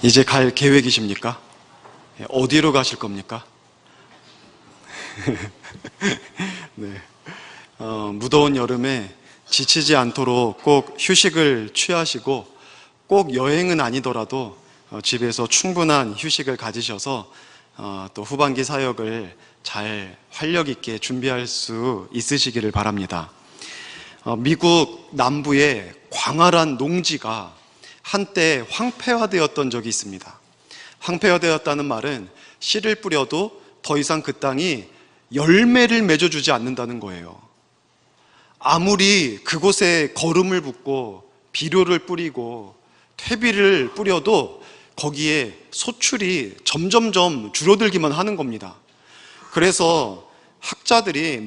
이제 갈 계획이십니까? 어디로 가실 겁니까? 네. 무더운 여름에 지치지 않도록 꼭 휴식을 취하시고 꼭 여행은 아니더라도 집에서 충분한 휴식을 가지셔서 또 후반기 사역을 잘 활력 있게 준비할 수 있으시기를 바랍니다. 미국 남부의 광활한 농지가 한때 황폐화되었던 적이 있습니다. 황폐화되었다는 말은 씨를 뿌려도 더 이상 그 땅이 열매를 맺어주지 않는다는 거예요. 아무리 그곳에 거름을 붓고 비료를 뿌리고 퇴비를 뿌려도 거기에 소출이 점점점 줄어들기만 하는 겁니다. 그래서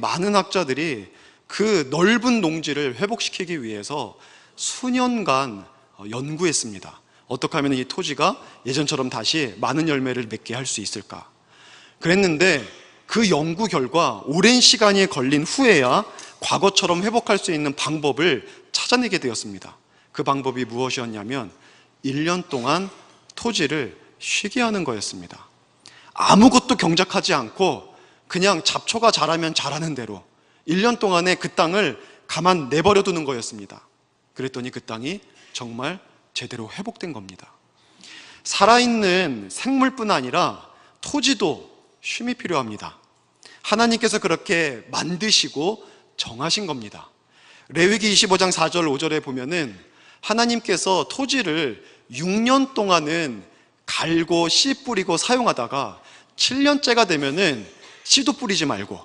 많은 학자들이 그 넓은 농지를 회복시키기 위해서 수년간 연구했습니다. 어떻게 하면 이 토지가 예전처럼 다시 많은 열매를 맺게 할 수 있을까? 그랬는데 그 연구 결과 오랜 시간이 걸린 후에야 과거처럼 회복할 수 있는 방법을 찾아내게 되었습니다. 그 방법이 무엇이었냐면 1년 동안 토지를 쉬게 하는 거였습니다. 아무것도 경작하지 않고 그냥 잡초가 자라면 자라는 대로 1년 동안에 그 땅을 가만 내버려 두는 거였습니다. 그랬더니 그 땅이 정말 제대로 회복된 겁니다. 살아있는 생물뿐 아니라 토지도 쉼이 필요합니다. 하나님께서 그렇게 만드시고 정하신 겁니다. 레위기 25장 4절 5절에 보면은 하나님께서 토지를 6년 동안은 갈고 씨 뿌리고 사용하다가 7년째가 되면은 씨도 뿌리지 말고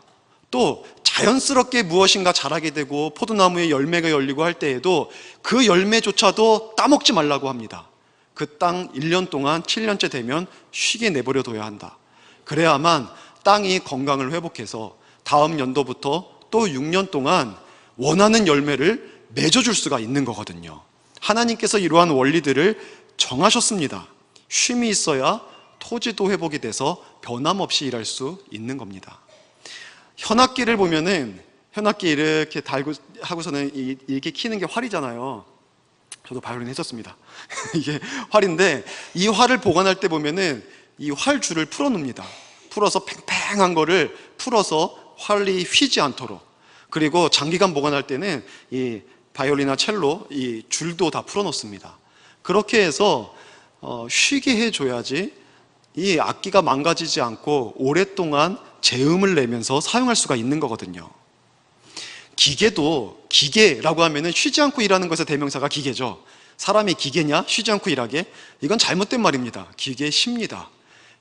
또 자연스럽게 무엇인가 자라게 되고 포도나무에 열매가 열리고 할 때에도 그 열매조차도 따먹지 말라고 합니다. 그 땅 1년 동안 7년째 되면 쉬게 내버려 둬야 한다. 그래야만 땅이 건강을 회복해서 다음 연도부터 또 6년 동안 원하는 열매를 맺어줄 수가 있는 거거든요. 하나님께서 이러한 원리들을 정하셨습니다. 쉼이 있어야 토지도 회복이 돼서 변함없이 일할 수 있는 겁니다. 현악기를 보면은 현악기 이렇게 달고 하고서는 이게 키는 게 활이잖아요. 저도 바이올린 했었습니다. 이게 활인데 이 활을 보관할 때 보면은 이 활줄을 풀어놓습니다. 풀어서 팽팽한 거를 풀어서 활이 휘지 않도록. 그리고 장기간 보관할 때는 이 바이올린이나 첼로 이 줄도 다 풀어놓습니다. 그렇게 해서 쉬게 해줘야지 이 악기가 망가지지 않고 오랫동안 재음을 내면서 사용할 수가 있는 거거든요. 기계도 기계라고 하면은 쉬지 않고 일하는 것의 대명사가 기계죠. 사람이 기계냐? 쉬지 않고 일하게? 이건 잘못된 말입니다. 기계의 시입니다.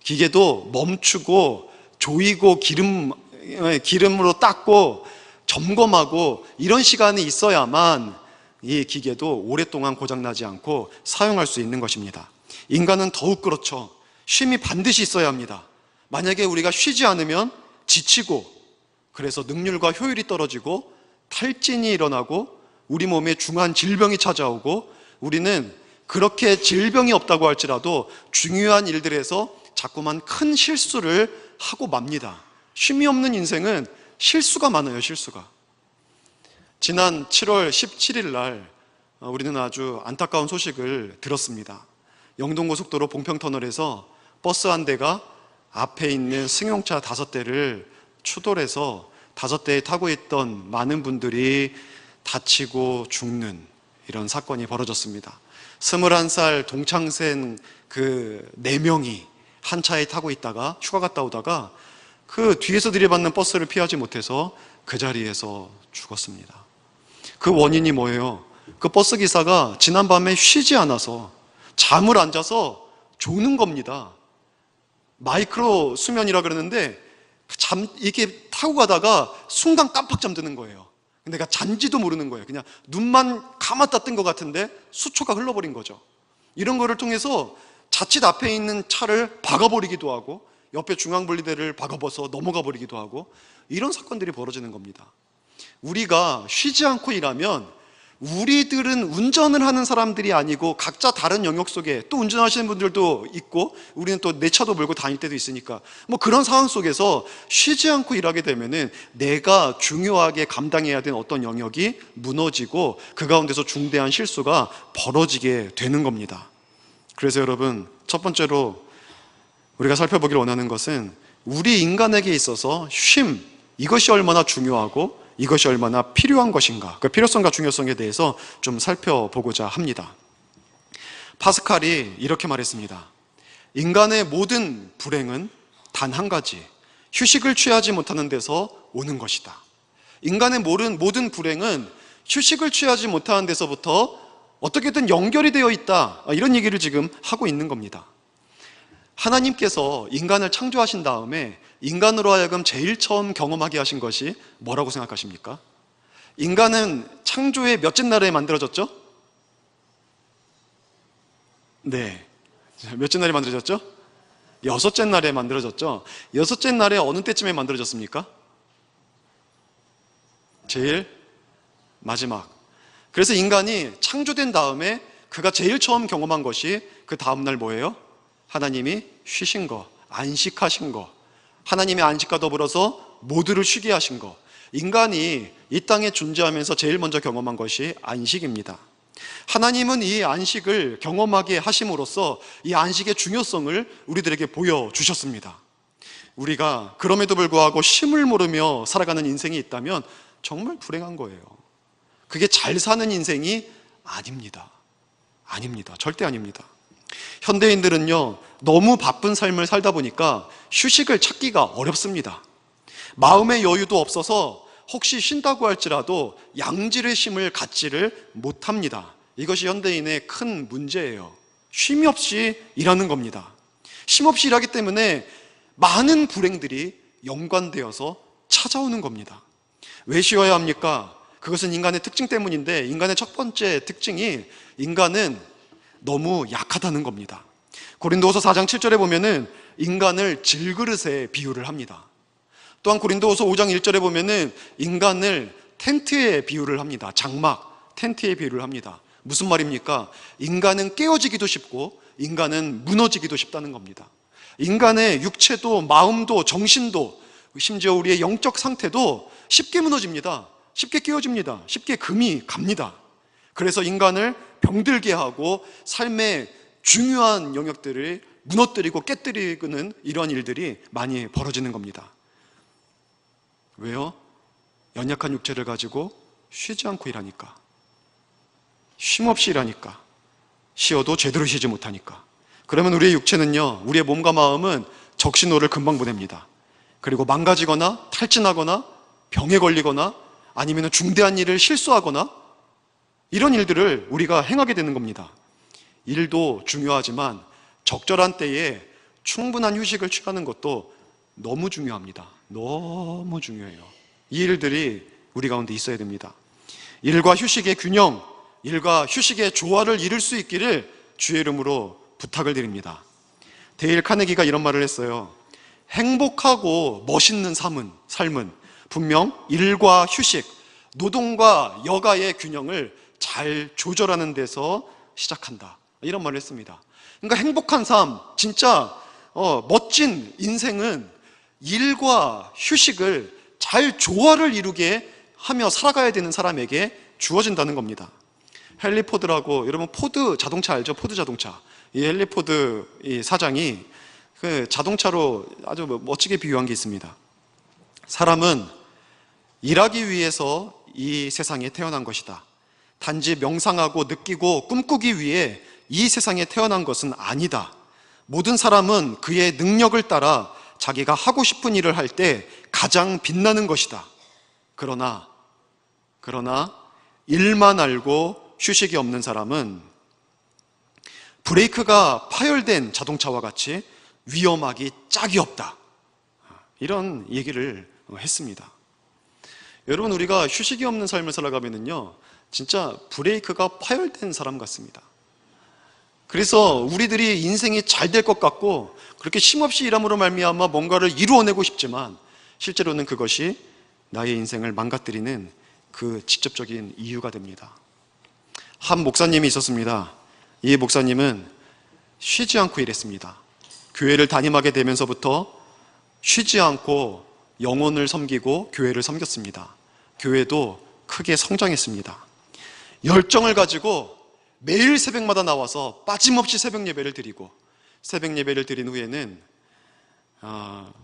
기계도 멈추고 조이고 기름으로 닦고 점검하고 이런 시간이 있어야만 이 기계도 오랫동안 고장나지 않고 사용할 수 있는 것입니다. 인간은 더욱 그렇죠. 쉼이 반드시 있어야 합니다. 만약에 우리가 쉬지 않으면 지치고 그래서 능률과 효율이 떨어지고 탈진이 일어나고 우리 몸에 중한 질병이 찾아오고 우리는 그렇게 질병이 없다고 할지라도 중요한 일들에서 자꾸만 큰 실수를 하고 맙니다. 쉼이 없는 인생은 실수가 많아요. 실수가. 지난 7월 17일 날 우리는 아주 안타까운 소식을 들었습니다. 영동고속도로 봉평터널에서 버스 한 대가 앞에 있는 승용차 5대를 추돌해서 5대에 타고 있던 많은 분들이 다치고 죽는 이런 사건이 벌어졌습니다. 21살 동창생 그 4명이 한 차에 타고 있다가 휴가 갔다 오다가 그 뒤에서 들이받는 버스를 피하지 못해서 그 자리에서 죽었습니다. 그 원인이 뭐예요? 그 버스 기사가 지난밤에 쉬지 않아서 잠을 안 자서 조는 겁니다. 마이크로 수면이라 그러는데 이렇게 타고 가다가 순간 깜빡 잠드는 거예요. 근데 내가 잔지도 모르는 거예요. 그냥 눈만 감았다 뜬 것 같은데 수초가 흘러버린 거죠. 이런 거를 통해서 자칫 앞에 있는 차를 박아버리기도 하고 옆에 중앙분리대를 박아버서 넘어가 버리기도 하고 이런 사건들이 벌어지는 겁니다. 우리가 쉬지 않고 일하면 우리들은 운전을 하는 사람들이 아니고 각자 다른 영역 속에 또 운전하시는 분들도 있고 우리는 또 내 차도 몰고 다닐 때도 있으니까 뭐 그런 상황 속에서 쉬지 않고 일하게 되면은 내가 중요하게 감당해야 되는 어떤 영역이 무너지고 그 가운데서 중대한 실수가 벌어지게 되는 겁니다. 그래서 여러분 첫 번째로 우리가 살펴보기를 원하는 것은 우리 인간에게 있어서 쉼, 이것이 얼마나 중요하고 이것이 얼마나 필요한 것인가, 그 필요성과 중요성에 대해서 좀 살펴보고자 합니다. 파스칼이 이렇게 말했습니다. 인간의 모든 불행은 단 한 가지, 휴식을 취하지 못하는 데서 오는 것이다. 인간의 모든 불행은 휴식을 취하지 못하는 데서부터 어떻게든 연결이 되어 있다, 이런 얘기를 지금 하고 있는 겁니다. 하나님께서 인간을 창조하신 다음에 인간으로 하여금 제일 처음 경험하게 하신 것이 뭐라고 생각하십니까? 인간은 창조의 몇째 날에 만들어졌죠? 네. 몇째 날에 만들어졌죠? 여섯째 날에 만들어졌죠? 여섯째 날에 어느 때쯤에 만들어졌습니까? 제일 마지막. 그래서 인간이 창조된 다음에 그가 제일 처음 경험한 것이 그 다음날 뭐예요? 하나님이 쉬신 거, 안식하신 거, 하나님의 안식과 더불어서 모두를 쉬게 하신 거. 인간이 이 땅에 존재하면서 제일 먼저 경험한 것이 안식입니다. 하나님은 이 안식을 경험하게 하심으로써 이 안식의 중요성을 우리들에게 보여주셨습니다. 우리가 그럼에도 불구하고 쉼을 모르며 살아가는 인생이 있다면 정말 불행한 거예요. 그게 잘 사는 인생이 아닙니다. 아닙니다. 절대 아닙니다. 현대인들은요, 너무 바쁜 삶을 살다 보니까 휴식을 찾기가 어렵습니다. 마음의 여유도 없어서 혹시 쉰다고 할지라도 양질의 쉼을 갖지를 못합니다. 이것이 현대인의 큰 문제예요. 쉼이 없이 일하는 겁니다. 쉼 없이 일하기 때문에 많은 불행들이 연관되어서 찾아오는 겁니다. 왜 쉬어야 합니까? 그것은 인간의 특징 때문인데, 인간의 첫 번째 특징이 인간은 너무 약하다는 겁니다. 고린도후서 4장 7절에 보면은 인간을 질그릇에 비유를 합니다. 또한 고린도후서 5장 1절에 보면은 인간을 텐트에 비유를 합니다. 장막, 텐트에 비유를 합니다. 무슨 말입니까? 인간은 깨어지기도 쉽고 인간은 무너지기도 쉽다는 겁니다. 인간의 육체도 마음도 정신도 심지어 우리의 영적 상태도 쉽게 무너집니다. 쉽게 깨어집니다. 쉽게 금이 갑니다. 그래서 인간을 병들게 하고 삶의 중요한 영역들을 무너뜨리고 깨뜨리는 이런 일들이 많이 벌어지는 겁니다. 왜요? 연약한 육체를 가지고 쉬지 않고 일하니까. 쉼 없이 일하니까. 쉬어도 제대로 쉬지 못하니까. 그러면 우리의 육체는요, 우리의 몸과 마음은 적신호를 금방 보냅니다. 그리고 망가지거나 탈진하거나 병에 걸리거나 아니면 중대한 일을 실수하거나 이런 일들을 우리가 행하게 되는 겁니다. 일도 중요하지만 적절한 때에 충분한 휴식을 취하는 것도 너무 중요합니다. 너무 중요해요. 이 일들이 우리 가운데 있어야 됩니다. 일과 휴식의 균형, 일과 휴식의 조화를 이룰 수 있기를 주의 이름으로 부탁을 드립니다. 데일 카네기가 이런 말을 했어요. 행복하고 멋있는 삶은 분명 일과 휴식, 노동과 여가의 균형을 잘 조절하는 데서 시작한다. 이런 말을 했습니다. 그러니까 행복한 삶, 진짜 멋진 인생은 일과 휴식을 잘 조화를 이루게 하며 살아가야 되는 사람에게 주어진다는 겁니다. 헨리 포드라고, 여러분 포드 자동차 알죠? 포드 자동차. 이 헨리 포드 이 사장이 그 자동차로 아주 멋지게 비유한 게 있습니다. 사람은 일하기 위해서 이 세상에 태어난 것이다. 단지 명상하고 느끼고 꿈꾸기 위해 이 세상에 태어난 것은 아니다. 모든 사람은 그의 능력을 따라 자기가 하고 싶은 일을 할 때 가장 빛나는 것이다. 그러나 일만 알고 휴식이 없는 사람은 브레이크가 파열된 자동차와 같이 위험하기 짝이 없다. 이런 얘기를 했습니다. 여러분, 우리가 휴식이 없는 삶을 살아가면은요, 진짜 브레이크가 파열된 사람 같습니다. 그래서 우리들이 인생이 잘 될 것 같고 그렇게 쉼없이 일함으로 말미암아 뭔가를 이루어내고 싶지만 실제로는 그것이 나의 인생을 망가뜨리는 그 직접적인 이유가 됩니다. 한 목사님이 있었습니다. 이 목사님은 쉬지 않고 일했습니다. 교회를 담임하게 되면서부터 쉬지 않고 영혼을 섬기고 교회를 섬겼습니다. 교회도 크게 성장했습니다. 열정을 가지고 매일 새벽마다 나와서 빠짐없이 새벽 예배를 드리고 새벽 예배를 드린 후에는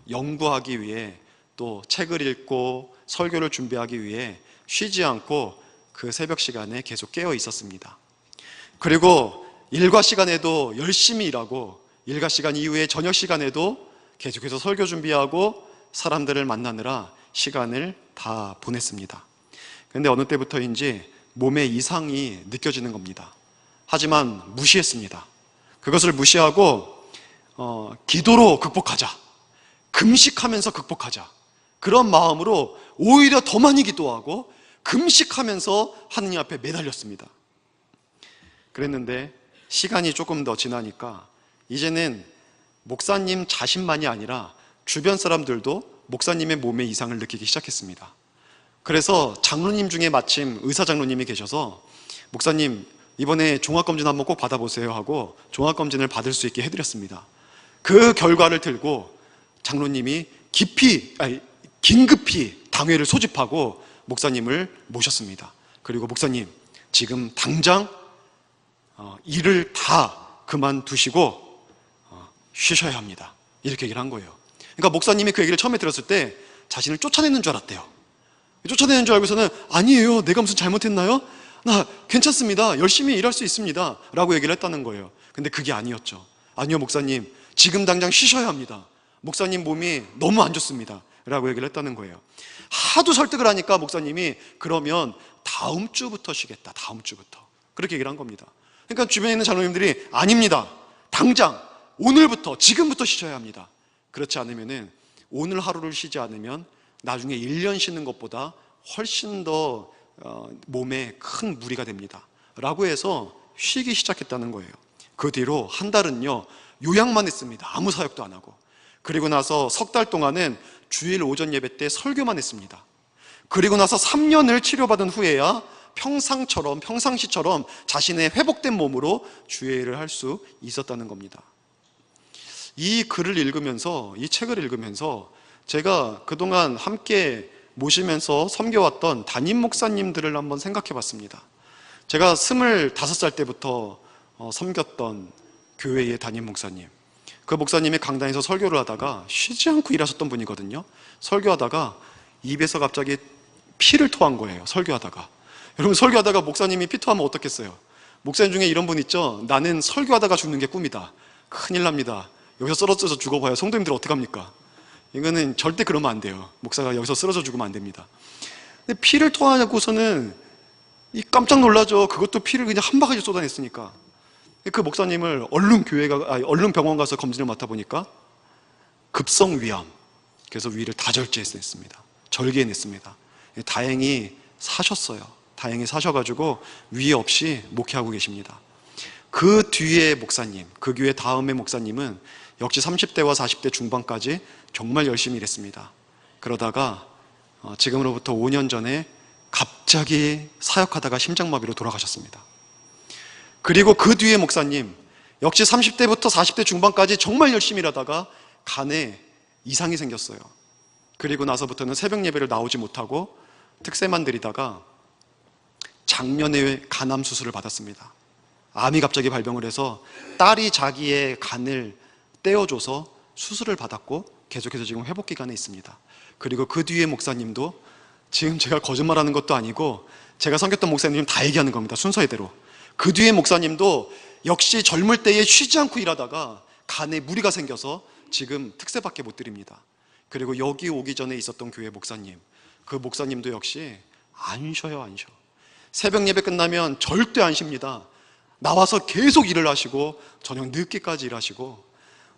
연구하기 위해 또 책을 읽고 설교를 준비하기 위해 쉬지 않고 그 새벽 시간에 계속 깨어 있었습니다. 그리고 일과 시간에도 열심히 일하고 일과 시간 이후에 저녁 시간에도 계속해서 설교 준비하고 사람들을 만나느라 시간을 다 보냈습니다. 그런데 어느 때부터인지 몸에 이상이 느껴지는 겁니다. 하지만 무시했습니다. 그것을 무시하고 기도로 극복하자, 금식하면서 극복하자, 그런 마음으로 오히려 더 많이 기도하고 금식하면서 하느님 앞에 매달렸습니다. 그랬는데 시간이 조금 더 지나니까 이제는 목사님 자신만이 아니라 주변 사람들도 목사님의 몸에 이상을 느끼기 시작했습니다. 그래서 장로님 중에 마침 의사 장로님이 계셔서 목사님 이번에 종합검진 한번 꼭 받아보세요 하고 종합검진을 받을 수 있게 해드렸습니다. 그 결과를 들고 장로님이 긴급히 당회를 소집하고 목사님을 모셨습니다. 그리고 목사님 지금 당장 일을 다 그만두시고 쉬셔야 합니다. 이렇게 얘기를 한 거예요. 그러니까 목사님이 그 얘기를 처음에 들었을 때 자신을 쫓아내는 줄 알았대요. 쫓아내는 줄 알고서는 아니에요, 내가 무슨 잘못했나요? 나 괜찮습니다, 열심히 일할 수 있습니다 라고 얘기를 했다는 거예요. 근데 그게 아니었죠. 아니요 목사님, 지금 당장 쉬셔야 합니다. 목사님 몸이 너무 안 좋습니다 라고 얘기를 했다는 거예요. 하도 설득을 하니까 목사님이 그러면 다음 주부터 쉬겠다, 다음 주부터, 그렇게 얘기를 한 겁니다. 그러니까 주변에 있는 장로님들이 아닙니다, 당장 오늘부터 지금부터 쉬셔야 합니다. 그렇지 않으면은 오늘 하루를 쉬지 않으면 나중에 1년 쉬는 것보다 훨씬 더 몸에 큰 무리가 됩니다 라고 해서 쉬기 시작했다는 거예요. 그 뒤로 한 달은요 요양만 했습니다. 아무 사역도 안 하고. 그리고 나서 석 달 동안은 주일 오전 예배 때 설교만 했습니다. 그리고 나서 3년을 치료받은 후에야 평상시처럼 자신의 회복된 몸으로 주일을 할 수 있었다는 겁니다. 이 글을 읽으면서, 이 책을 읽으면서 제가 그동안 함께 모시면서 섬겨왔던 담임 목사님들을 한번 생각해 봤습니다. 제가 25살 때부터 섬겼던 교회의 담임 목사님, 그 목사님이 강단에서 설교를 하다가 쉬지 않고 일하셨던 분이거든요. 설교하다가 입에서 갑자기 피를 토한 거예요. 설교하다가. 여러분, 설교하다가 목사님이 피 토하면 어떻겠어요? 목사님 중에 이런 분 있죠? 나는 설교하다가 죽는 게 꿈이다. 큰일 납니다. 여기서 쓰러져서 죽어봐야 성도님들 어떡합니까? 이거는 절대 그러면 안 돼요. 목사가 여기서 쓰러져 죽으면 안 됩니다. 근데 피를 토하고서는 깜짝 놀라죠. 그것도 피를 그냥 한 바가지 쏟아냈으니까. 그 목사님을 얼른 병원 가서 검진을 맡아보니까 급성위암, 그래서 위를 다절제했습니다. 절개해냈습니다. 다행히 사셨어요. 다행히 사셔가지고 위에 없이 목회하고 계십니다. 그 뒤에 목사님, 그 교회 다음의 목사님은 역시 30대와 40대 중반까지 정말 열심히 일했습니다. 그러다가 지금으로부터 5년 전에 갑자기 사역하다가 심장마비로 돌아가셨습니다. 그리고 그 뒤에 목사님, 역시 30대부터 40대 중반까지 정말 열심히 일하다가 간에 이상이 생겼어요. 그리고 나서부터는 새벽 예배를 나오지 못하고 특세만 드리다가 작년에 간암 수술을 받았습니다. 암이 갑자기 발병을 해서 딸이 자기의 간을 떼어줘서 수술을 받았고 계속해서 지금 회복 기간에 있습니다. 그리고 그 뒤에 목사님도, 지금 제가 거짓말하는 것도 아니고 제가 섬겼던 목사님 다 얘기하는 겁니다. 순서대로. 그 뒤에 목사님도 역시 젊을 때에 쉬지 않고 일하다가 간에 무리가 생겨서 지금 특세밖에 못 드립니다. 그리고 여기 오기 전에 있었던 교회 목사님, 그 목사님도 역시 안 쉬어요, 안 쉬어. 새벽 예배 끝나면 절대 안 쉽니다. 나와서 계속 일을 하시고 저녁 늦게까지 일하시고,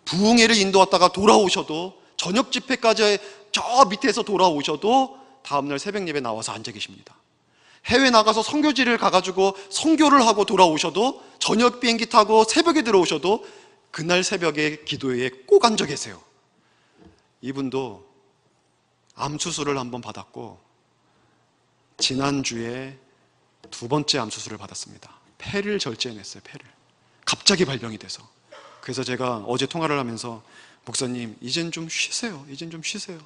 부흥회를 인도했다가 돌아오셔도, 저녁 집회까지 저 밑에서 돌아오셔도 다음날 새벽 예배 나와서 앉아 계십니다. 해외 나가서 선교지를 가가지고 선교를 하고 돌아오셔도, 저녁 비행기 타고 새벽에 들어오셔도 그날 새벽에 기도회에 꼭 앉아 계세요. 이분도 암 수술을 한번 받았고 지난주에 두 번째 암 수술을 받았습니다. 폐를 절제해냈어요. 폐를. 갑자기 발병이 돼서. 그래서 제가 어제 통화를 하면서 목사님 이젠 좀 쉬세요. 이젠 좀 쉬세요.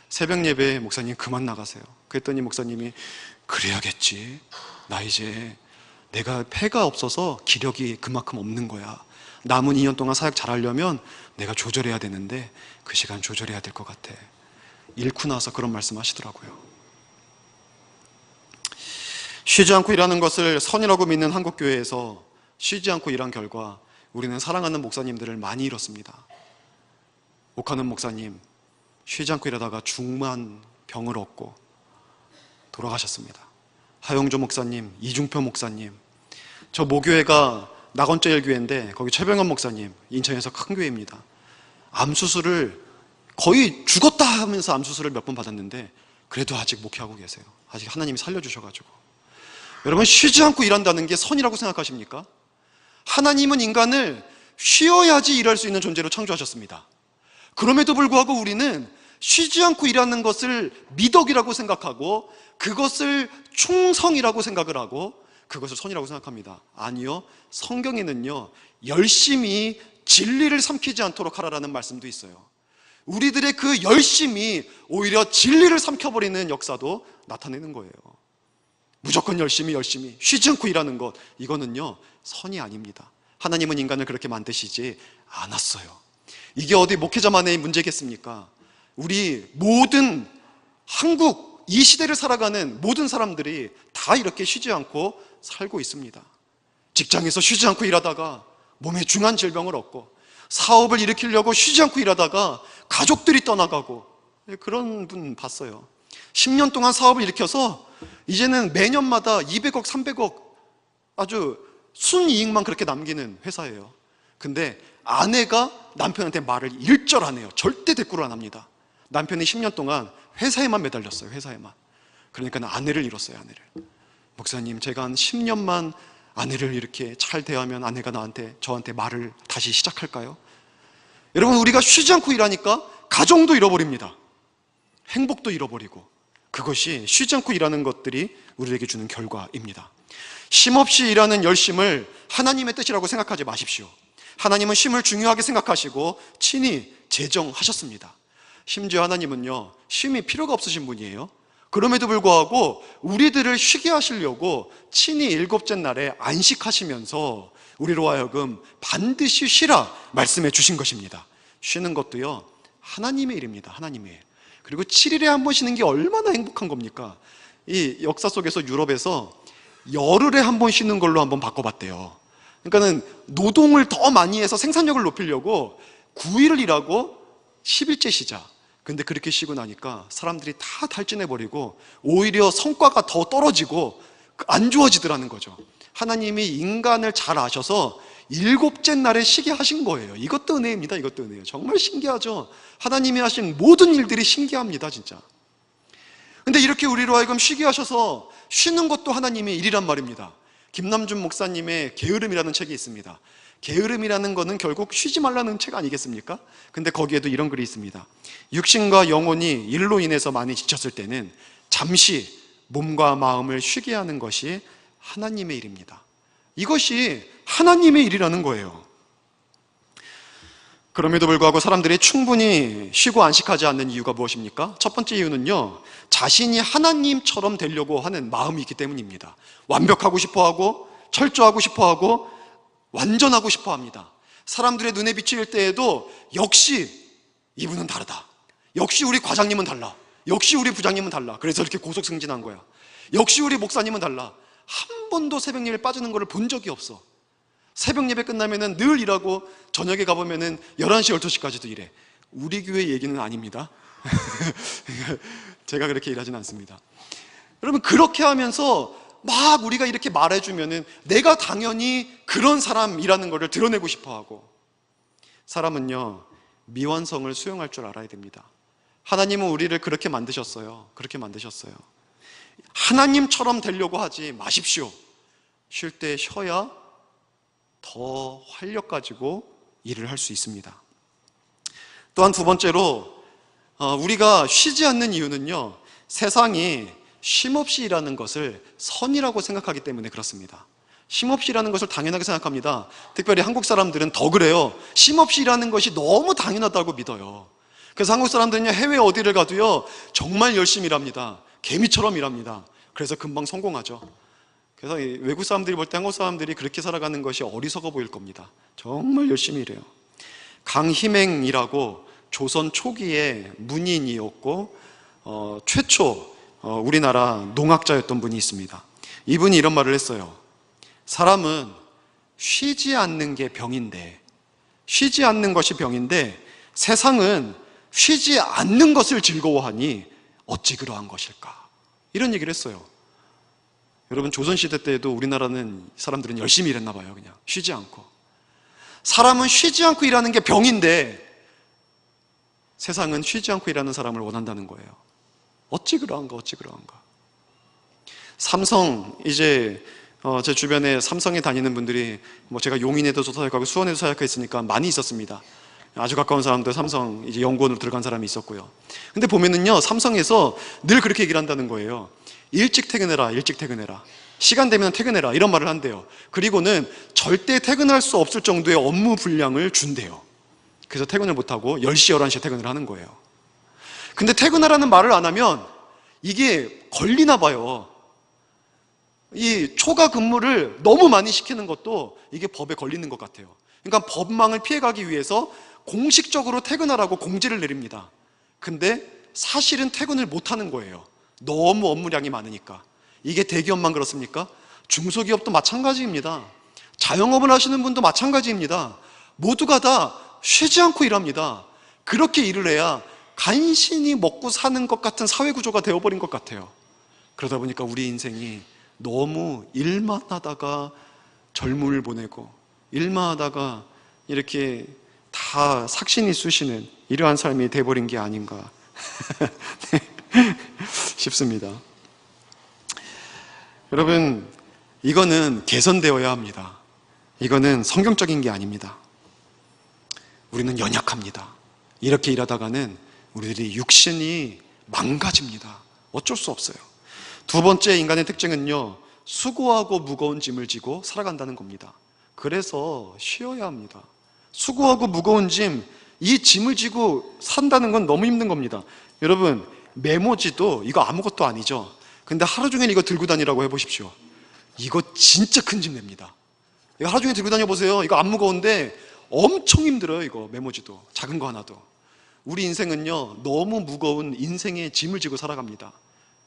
새벽 예배에 목사님 그만 나가세요. 그랬더니 목사님이 그래야겠지. 나 이제 내가 폐가 없어서 기력이 그만큼 없는 거야. 남은 2년 동안 사역 잘하려면 내가 조절해야 되는데 그 시간 조절해야 될 것 같아. 잃고 나서 그런 말씀 하시더라고요. 쉬지 않고 일하는 것을 선이라고 믿는 한국교회에서 쉬지 않고 일한 결과 우리는 사랑하는 목사님들을 많이 잃었습니다. 옥하는 목사님, 쉬지 않고 일하다가 중만 병을 얻고 돌아가셨습니다. 하용조 목사님, 이중표 목사님, 저 모교회가 낙원제일교회인데 거기 최병현 목사님, 인천에서 큰 교회입니다. 암수술을 거의 죽었다 하면서 암수술을 몇 번 받았는데 그래도 아직 목회하고 계세요. 아직 하나님이 살려주셔가지고. 여러분, 쉬지 않고 일한다는 게 선이라고 생각하십니까? 하나님은 인간을 쉬어야지 일할 수 있는 존재로 창조하셨습니다. 그럼에도 불구하고 우리는 쉬지 않고 일하는 것을 미덕이라고 생각하고 그것을 충성이라고 생각을 하고 그것을 선이라고 생각합니다. 아니요, 성경에는요 열심히 진리를 삼키지 않도록 하라라는 말씀도 있어요. 우리들의 그 열심이 오히려 진리를 삼켜버리는 역사도 나타내는 거예요. 무조건 열심히 쉬지 않고 일하는 것, 이거는요 선이 아닙니다. 하나님은 인간을 그렇게 만드시지 않았어요. 이게 어디 목회자만의 문제겠습니까? 우리 모든 한국 이 시대를 살아가는 모든 사람들이 다 이렇게 쉬지 않고 살고 있습니다. 직장에서 쉬지 않고 일하다가 몸에 중한 질병을 얻고, 사업을 일으키려고 쉬지 않고 일하다가 가족들이 떠나가고, 그런 분 봤어요. 10년 동안 사업을 일으켜서 이제는 매년마다 200억, 300억 아주 순이익만 그렇게 남기는 회사예요. 근데 아내가 남편한테 말을 일절 안 해요. 절대 대꾸를 안 합니다. 남편이 10년 동안 회사에만 매달렸어요. 회사에만. 그러니까 아내를 잃었어요. 아내를. 목사님, 제가 한 10년만 아내를 이렇게 잘 대하면 아내가 저한테 말을 다시 시작할까요? 여러분, 우리가 쉬지 않고 일하니까 가정도 잃어버립니다. 행복도 잃어버리고, 그것이 쉬지 않고 일하는 것들이 우리에게 주는 결과입니다. 쉼없이 일하는 열심을 하나님의 뜻이라고 생각하지 마십시오. 하나님은 쉼을 중요하게 생각하시고 친히 제정하셨습니다. 심지어 하나님은요 쉼이 필요가 없으신 분이에요. 그럼에도 불구하고 우리들을 쉬게 하시려고 친히 일곱째 날에 안식하시면서 우리로 하여금 반드시 쉬라 말씀해 주신 것입니다. 쉬는 것도요 하나님의 일입니다. 하나님의 일. 그리고 7일에 한 번 쉬는 게 얼마나 행복한 겁니까? 이 역사 속에서 유럽에서 열흘에 한 번 쉬는 걸로 한번 바꿔봤대요. 그러니까는 노동을 더 많이 해서 생산력을 높이려고 9일을 일하고 10일째 쉬자. 근데 그렇게 쉬고 나니까 사람들이 다 탈진해버리고 오히려 성과가 더 떨어지고 안 좋아지더라는 거죠. 하나님이 인간을 잘 아셔서 일곱째 날에 쉬게 하신 거예요. 이것도 은혜입니다. 이것도 은혜예요. 정말 신기하죠. 하나님이 하신 모든 일들이 신기합니다. 진짜. 근데 이렇게 우리로 하여금 쉬게 하셔서 쉬는 것도 하나님의 일이란 말입니다. 김남준 목사님의 게으름이라는 책이 있습니다. 게으름이라는 거는 결국 쉬지 말라는 책 아니겠습니까? 근데 거기에도 이런 글이 있습니다. 육신과 영혼이 일로 인해서 많이 지쳤을 때는 잠시 몸과 마음을 쉬게 하는 것이 하나님의 일입니다. 이것이 하나님의 일이라는 거예요. 그럼에도 불구하고 사람들이 충분히 쉬고 안식하지 않는 이유가 무엇입니까? 첫 번째 이유는요, 자신이 하나님처럼 되려고 하는 마음이 있기 때문입니다. 완벽하고 싶어하고 철저하고 싶어하고 완전하고 싶어합니다. 사람들의 눈에 비칠 때에도 역시 이분은 다르다. 역시 우리 과장님은 달라. 역시 우리 부장님은 달라. 그래서 이렇게 고속 승진한 거야. 역시 우리 목사님은 달라. 한 번도 새벽 예배 빠지는 걸 본 적이 없어. 새벽 예배 끝나면은 늘 일하고 저녁에 가보면은 11시, 12시까지도 일해. 우리 교회 얘기는 아닙니다. 제가 그렇게 일하진 않습니다. 여러분, 그렇게 하면서 막 우리가 이렇게 말해주면은 내가 당연히 그런 사람이라는 것을 드러내고 싶어 하고, 사람은요, 미완성을 수용할 줄 알아야 됩니다. 하나님은 우리를 그렇게 만드셨어요. 그렇게 만드셨어요. 하나님처럼 되려고 하지 마십시오. 쉴 때 쉬어야 더 활력 가지고 일을 할 수 있습니다. 또한 두 번째로 우리가 쉬지 않는 이유는요, 세상이 쉼없이 일하는 것을 선이라고 생각하기 때문에 그렇습니다. 쉼없이 일하는 것을 당연하게 생각합니다. 특별히 한국 사람들은 더 그래요. 쉼없이 일하는 것이 너무 당연하다고 믿어요. 그래서 한국 사람들은요, 해외 어디를 가도요 정말 열심히 일합니다. 개미처럼 일합니다. 그래서 금방 성공하죠. 그래서 외국 사람들이 볼 때 한국 사람들이 그렇게 살아가는 것이 어리석어 보일 겁니다. 정말 열심히 일해요. 강희맹이라고 조선 초기에 문인이었고 최초 우리나라 농학자였던 분이 있습니다. 이분이 이런 말을 했어요. 사람은 쉬지 않는 게 병인데, 쉬지 않는 것이 병인데 세상은 쉬지 않는 것을 즐거워하니 어찌 그러한 것일까? 이런 얘기를 했어요. 여러분, 조선시대 때에도 우리나라는 사람들은 열심히 일했나 봐요. 그냥 쉬지 않고. 사람은 쉬지 않고 일하는 게 병인데 세상은 쉬지 않고 일하는 사람을 원한다는 거예요. 어찌 그러한가, 어찌 그러한가. 삼성, 이제 제 주변에 삼성에 다니는 분들이 제가 용인에도 사역하고 수원에도 사역했으니까 많이 있었습니다. 아주 가까운 사람도 삼성 이제 연구원으로 들어간 사람이 있었고요. 근데 보면은요, 삼성에서 늘 그렇게 얘기를 한다는 거예요. 일찍 퇴근해라, 일찍 퇴근해라. 시간 되면 퇴근해라, 이런 말을 한대요. 그리고는 절대 퇴근할 수 없을 정도의 업무 분량을 준대요. 그래서 퇴근을 못하고 10시, 11시에 퇴근을 하는 거예요. 근데 퇴근하라는 말을 안 하면 이게 걸리나 봐요. 이 초과 근무를 너무 많이 시키는 것도 이게 법에 걸리는 것 같아요. 그러니까 법망을 피해가기 위해서 공식적으로 퇴근하라고 공지를 내립니다. 근데 사실은 퇴근을 못하는 거예요. 너무 업무량이 많으니까. 이게 대기업만 그렇습니까? 중소기업도 마찬가지입니다. 자영업을 하시는 분도 마찬가지입니다. 모두가 다 쉬지 않고 일합니다. 그렇게 일을 해야 간신히 먹고 사는 것 같은 사회구조가 되어버린 것 같아요. 그러다 보니까 우리 인생이 너무 일만 하다가 젊음을 보내고 일만 하다가 이렇게 다 삭신이 쑤시는 이러한 삶이 돼버린 게 아닌가 싶습니다. 여러분, 이거는 개선되어야 합니다. 이거는 성경적인 게 아닙니다. 우리는 연약합니다. 이렇게 일하다가는 우리들이 육신이 망가집니다. 어쩔 수 없어요. 두 번째 인간의 특징은요, 수고하고 무거운 짐을 지고 살아간다는 겁니다. 그래서 쉬어야 합니다. 수고하고 무거운 짐, 이 짐을 지고 산다는 건 너무 힘든 겁니다. 여러분, 메모지도 이거 아무것도 아니죠. 근데 하루 종일 이거 들고 다니라고 해보십시오. 이거 진짜 큰 짐 냅니다. 이거 하루 종일 들고 다녀보세요. 이거 안 무거운데 엄청 힘들어요. 이거 메모지도, 작은 거 하나도. 우리 인생은요, 너무 무거운 인생의 짐을 지고 살아갑니다.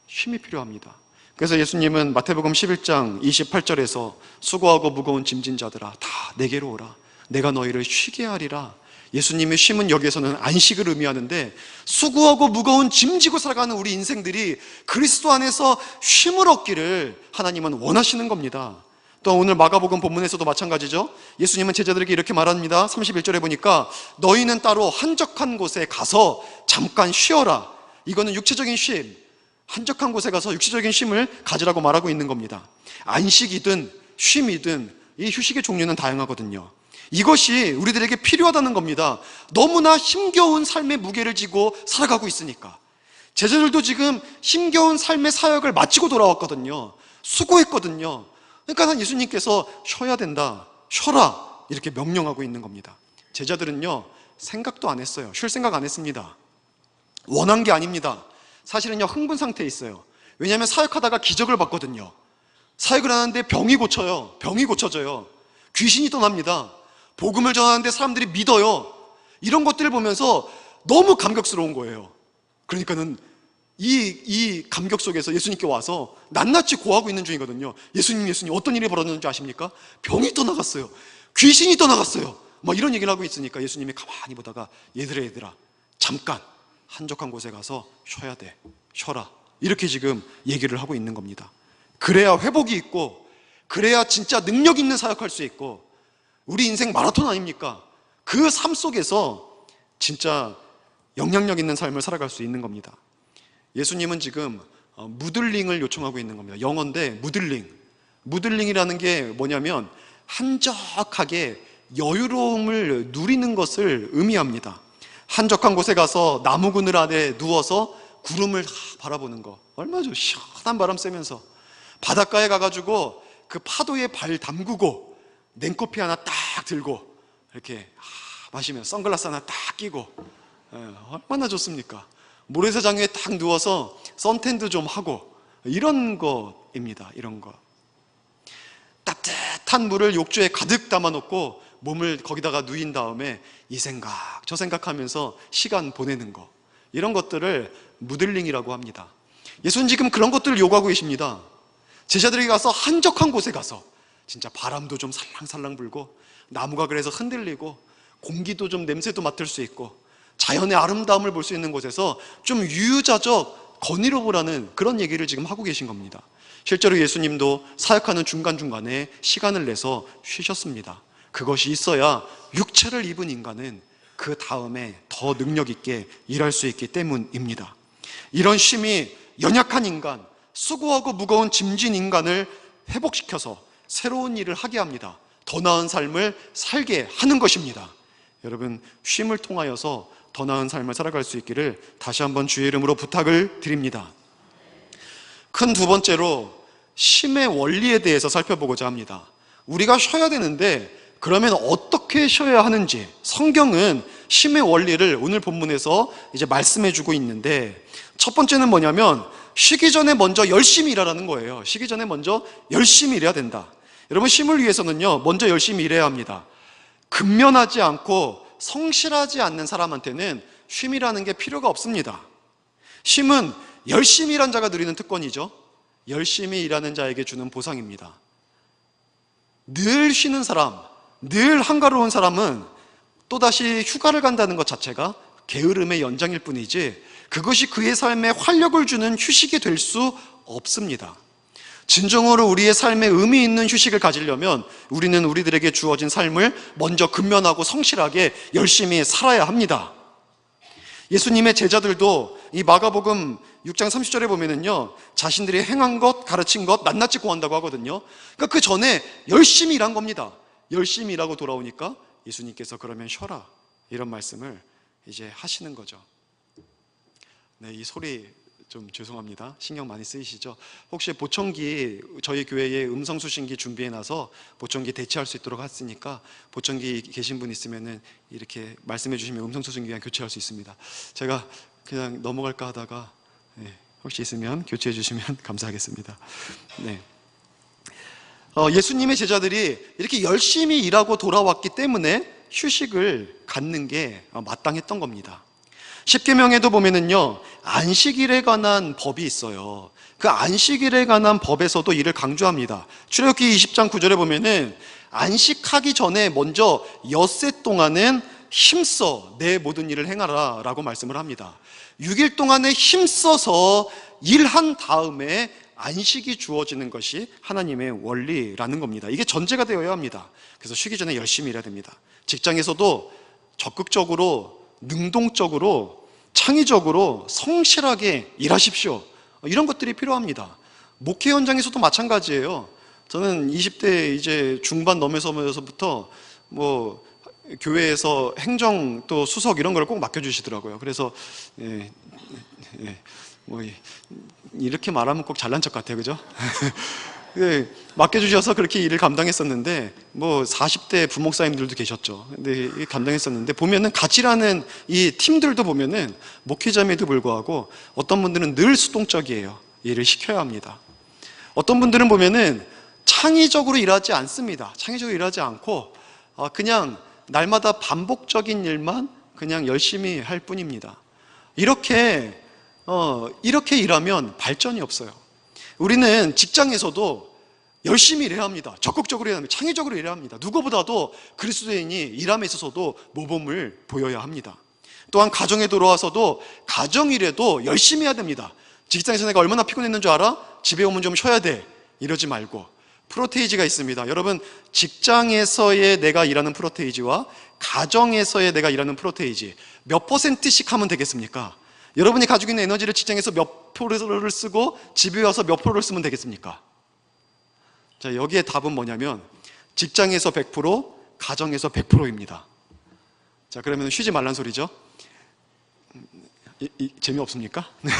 쉼이 필요합니다. 그래서 예수님은 마태복음 11장 28절에서 수고하고 무거운 짐진 자들아 다 내게로 오라, 내가 너희를 쉬게 하리라. 예수님의 쉼은 여기에서는 안식을 의미하는데, 수고하고 무거운 짐 지고 살아가는 우리 인생들이 그리스도 안에서 쉼을 얻기를 하나님은 원하시는 겁니다. 또 오늘 마가복음 본문에서도 마찬가지죠. 예수님은 제자들에게 이렇게 말합니다. 31절에 보니까 너희는 따로 한적한 곳에 가서 잠깐 쉬어라. 이거는 육체적인 쉼, 한적한 곳에 가서 육체적인 쉼을 가지라고 말하고 있는 겁니다. 안식이든 쉼이든 이 휴식의 종류는 다양하거든요. 이것이 우리들에게 필요하다는 겁니다. 너무나 힘겨운 삶의 무게를 지고 살아가고 있으니까. 제자들도 지금 힘겨운 삶의 사역을 마치고 돌아왔거든요. 수고했거든요. 그러니까 예수님께서 쉬어야 된다, 쉬어라, 이렇게 명령하고 있는 겁니다. 제자들은요, 생각도 안 했어요. 쉴 생각 안 했습니다. 원한 게 아닙니다. 사실은요, 흥분 상태에 있어요. 왜냐하면 사역하다가 기적을 봤거든요. 사역을 하는데 병이 고쳐요. 병이 고쳐져요. 귀신이 떠납니다. 복음을 전하는데 사람들이 믿어요. 이런 것들을 보면서 너무 감격스러운 거예요. 그러니까는 이 감격 속에서 예수님께 와서 낱낱이 고하고 있는 중이거든요. 예수님 어떤 일이 벌어졌는지 아십니까? 병이 떠나갔어요. 귀신이 떠나갔어요. 막 이런 얘기를 하고 있으니까 예수님이 가만히 보다가 얘들아 잠깐 한적한 곳에 가서 쉬어야 돼, 쉬어라, 이렇게 지금 얘기를 하고 있는 겁니다. 그래야 회복이 있고, 그래야 진짜 능력 있는 사역할 수 있고, 우리 인생 마라톤 아닙니까? 그 삶 속에서 진짜 영향력 있는 삶을 살아갈 수 있는 겁니다. 예수님은 지금 무들링을 요청하고 있는 겁니다. 영어인데 무들링이라는 게 뭐냐면 한적하게 여유로움을 누리는 것을 의미합니다. 한적한 곳에 가서 나무 그늘 아래 누워서 구름을 바라보는 거, 얼마나 좋아. 시원한 바람 쐬면서 바닷가에 가가지고 그 파도에 발 담그고 냉커피 하나 딱 들고 이렇게 마시면 선글라스 하나 딱 끼고, 얼마나 좋습니까? 모래사장에 딱 누워서 선탠도 좀 하고, 이런 거입니다. 이런 거. 탄 물을 욕조에 가득 담아놓고 몸을 거기다가 누인 다음에 이 생각 저 생각하면서 시간 보내는 거, 이런 것들을 무들링이라고 합니다. 예수는 지금 그런 것들을 요구하고 계십니다. 제자들이 가서 한적한 곳에 가서 진짜 바람도 좀 살랑살랑 불고 나무가 그래서 흔들리고 공기도 좀 냄새도 맡을 수 있고 자연의 아름다움을 볼 수 있는 곳에서 좀 유유자적 거니로 보라는 그런 얘기를 지금 하고 계신 겁니다. 실제로 예수님도 사역하는 중간중간에 시간을 내서 쉬셨습니다. 그것이 있어야 육체를 입은 인간은 그 다음에 더 능력 있게 일할 수 있기 때문입니다. 이런 쉼이 연약한 인간, 수고하고 무거운 짐진 인간을 회복시켜서 새로운 일을 하게 합니다. 더 나은 삶을 살게 하는 것입니다. 여러분, 쉼을 통하여서 더 나은 삶을 살아갈 수 있기를 다시 한번 주의 이름으로 부탁을 드립니다. 큰 두 번째로 쉼의 원리에 대해서 살펴보고자 합니다. 우리가 쉬어야 되는데 그러면 어떻게 쉬어야 하는지, 성경은 쉼의 원리를 오늘 본문에서 이제 말씀해 주고 있는데, 첫 번째는 뭐냐면 쉬기 전에 먼저 열심히 일하라는 거예요. 쉬기 전에 먼저 열심히 일해야 된다. 여러분, 쉼을 위해서는요, 먼저 열심히 일해야 합니다. 근면하지 않고 성실하지 않는 사람한테는 쉼이라는 게 필요가 없습니다. 쉼은 열심히 일한 자가 누리는 특권이죠. 열심히 일하는 자에게 주는 보상입니다. 늘 쉬는 사람, 늘 한가로운 사람은 또다시 휴가를 간다는 것 자체가 게으름의 연장일 뿐이지 그것이 그의 삶에 활력을 주는 휴식이 될 수 없습니다. 진정으로 우리의 삶에 의미 있는 휴식을 가지려면 우리는 우리들에게 주어진 삶을 먼저 근면하고 성실하게 열심히 살아야 합니다. 예수님의 제자들도 이 마가복음 6장 30절에 보면은요, 자신들이 행한 것, 가르친 것 낱낱이 고한다고 하거든요. 그러니까 그 전에 열심히 일한 겁니다. 열심히 일하고 돌아오니까 예수님께서 그러면 쉬어라, 이런 말씀을 이제 하시는 거죠. 네, 이 소리 좀 죄송합니다. 신경 많이 쓰이시죠? 혹시 보청기, 저희 교회에 음성수신기 준비해놔서 보청기 대체할 수 있도록 했으니까 보청기 계신 분 있으면은 이렇게 말씀해 주시면 음성수신기 그냥 교체할 수 있습니다. 제가 그냥 넘어갈까 하다가 혹시 있으면 교체해 주시면 감사하겠습니다. 네. 예수님의 제자들이 이렇게 열심히 일하고 돌아왔기 때문에 휴식을 갖는 게 마땅했던 겁니다. 십계명에도 보면은요, 안식일에 관한 법이 있어요. 그 안식일에 관한 법에서도 이를 강조합니다. 출애굽기 20장 9절에 보면은 안식하기 전에 먼저 엿새 동안은 힘써 내 모든 일을 행하라 라고 말씀을 합니다. 6일 동안에 힘써서 일한 다음에 안식이 주어지는 것이 하나님의 원리라는 겁니다. 이게 전제가 되어야 합니다. 그래서 쉬기 전에 열심히 일해야 됩니다. 직장에서도 적극적으로, 능동적으로, 창의적으로 성실하게 일하십시오. 이런 것들이 필요합니다. 목회 현장에서도 마찬가지예요. 저는 20대 이제 중반 넘어서부터 교회에서 행정 또 수석 이런 걸 꼭 맡겨주시더라고요. 그래서 이렇게 말하면 꼭 잘난 척 같아요, 그죠? 맡겨주셔서 그렇게 일을 감당했었는데 40대 부목사님들도 계셨죠. 근데 감당했었는데 보면은 같이 일하는 이 팀들도 보면은 목회자임에도 불구하고 어떤 분들은 늘 수동적이에요. 일을 시켜야 합니다. 어떤 분들은 보면은 창의적으로 일하지 않습니다. 창의적으로 일하지 않고 그냥 날마다 반복적인 일만 그냥 열심히 할 뿐입니다. 이렇게 일하면 발전이 없어요. 우리는 직장에서도 열심히 일해야 합니다. 적극적으로 일해야 합니다. 창의적으로 일해야 합니다. 누구보다도 그리스도인이 일함에 있어서도 모범을 보여야 합니다. 또한 가정에 들어와서도 가정일에도 열심히 해야 됩니다. 직장에서 내가 얼마나 피곤했는 줄 알아? 집에 오면 좀 쉬어야 돼. 이러지 말고 프로테이지가 있습니다. 여러분, 직장에서의 내가 일하는 프로테이지와 가정에서의 내가 일하는 프로테이지 몇 %씩 하면 되겠습니까? 여러분이 가지고 있는 에너지를 직장에서 몇 프로를 쓰고 집에 와서 몇 프로를 쓰면 되겠습니까? 자, 여기에 답은 뭐냐면 직장에서 100%, 가정에서 100%입니다. 자, 그러면 쉬지 말란 소리죠? 재미없습니까? 네.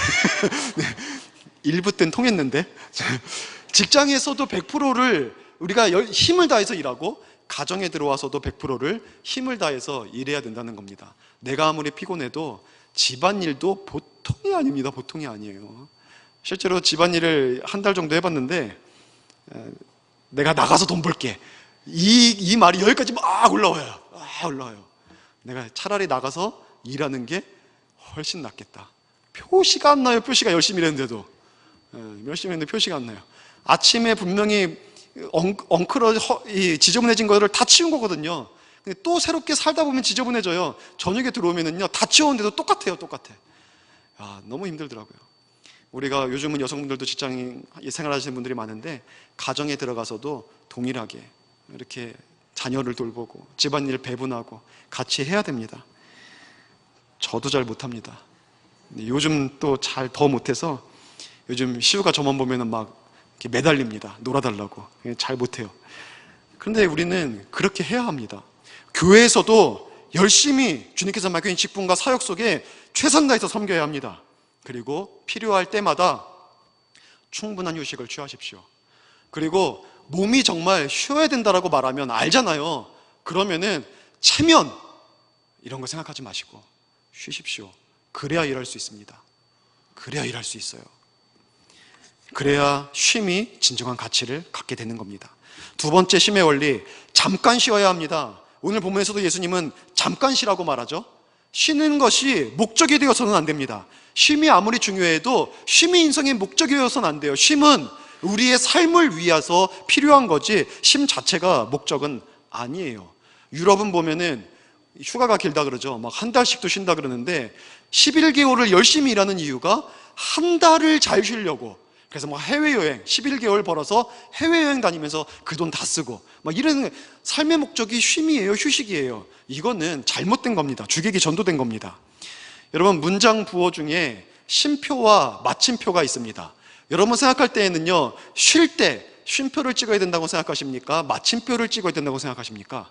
1부 때는 통했는데 직장에서도 100%를 우리가 힘을 다해서 일하고 가정에 들어와서도 100%를 힘을 다해서 일해야 된다는 겁니다. 내가 아무리 피곤해도 집안일도 보통이 아닙니다. 보통이 아니에요. 실제로 집안일을 한 달 정도 해봤는데 내가 나가서 돈 벌게, 이 말이 여기까지 막 올라와요. 올라와요. 내가 차라리 나가서 일하는 게 훨씬 낫겠다. 표시가 안 나요. 표시가 열심히 일했는데도. 열심히 했는데 표시가 안 나요. 아침에 분명히 지저분해진 거를 다 치운 거거든요. 근데 또 새롭게 살다 보면 지저분해져요. 저녁에 들어오면은요, 다 치웠는데도 똑같아. 너무 힘들더라고요. 우리가 요즘은 여성분들도 직장인 생활하시는 분들이 많은데, 가정에 들어가서도 동일하게 이렇게 자녀를 돌보고 집안일 배분하고 같이 해야 됩니다. 저도 잘 못합니다. 요즘 또 더 못해서 요즘 시우가 저만 보면은 막 이렇게 매달립니다. 놀아달라고. 잘 못해요. 그런데 우리는 그렇게 해야 합니다. 교회에서도 열심히 주님께서 맡겨진 직분과 사역 속에 최선 다해서 섬겨야 합니다. 그리고 필요할 때마다 충분한 휴식을 취하십시오. 그리고 몸이 정말 쉬어야 된다라고 말하면 알잖아요. 그러면은 체면 이런 거 생각하지 마시고 쉬십시오. 그래야 일할 수 있습니다. 그래야 일할 수 있어요. 그래야 쉼이 진정한 가치를 갖게 되는 겁니다. 두 번째 쉼의 원리, 잠깐 쉬어야 합니다. 오늘 본문에서도 예수님은 잠깐 쉬라고 말하죠. 쉬는 것이 목적이 되어서는 안 됩니다. 쉼이 아무리 중요해도 쉼이 인생의 목적이 되어서는 안 돼요. 쉼은 우리의 삶을 위해서 필요한 거지 쉼 자체가 목적은 아니에요. 유럽은 보면은 휴가가 길다 그러죠. 막 한 달씩도 쉰다 그러는데 11개월을 열심히 일하는 이유가 한 달을 잘 쉬려고. 그래서 막 해외여행 11개월 벌어서 해외여행 다니면서 그 돈 다 쓰고 막 이런 삶의 목적이 쉼이에요. 휴식이에요. 이거는 잘못된 겁니다. 주객이 전도된 겁니다. 여러분, 문장 부호 중에 쉼표와 마침표가 있습니다. 여러분 생각할 때에는요, 쉴 때 쉼표를 찍어야 된다고 생각하십니까? 마침표를 찍어야 된다고 생각하십니까?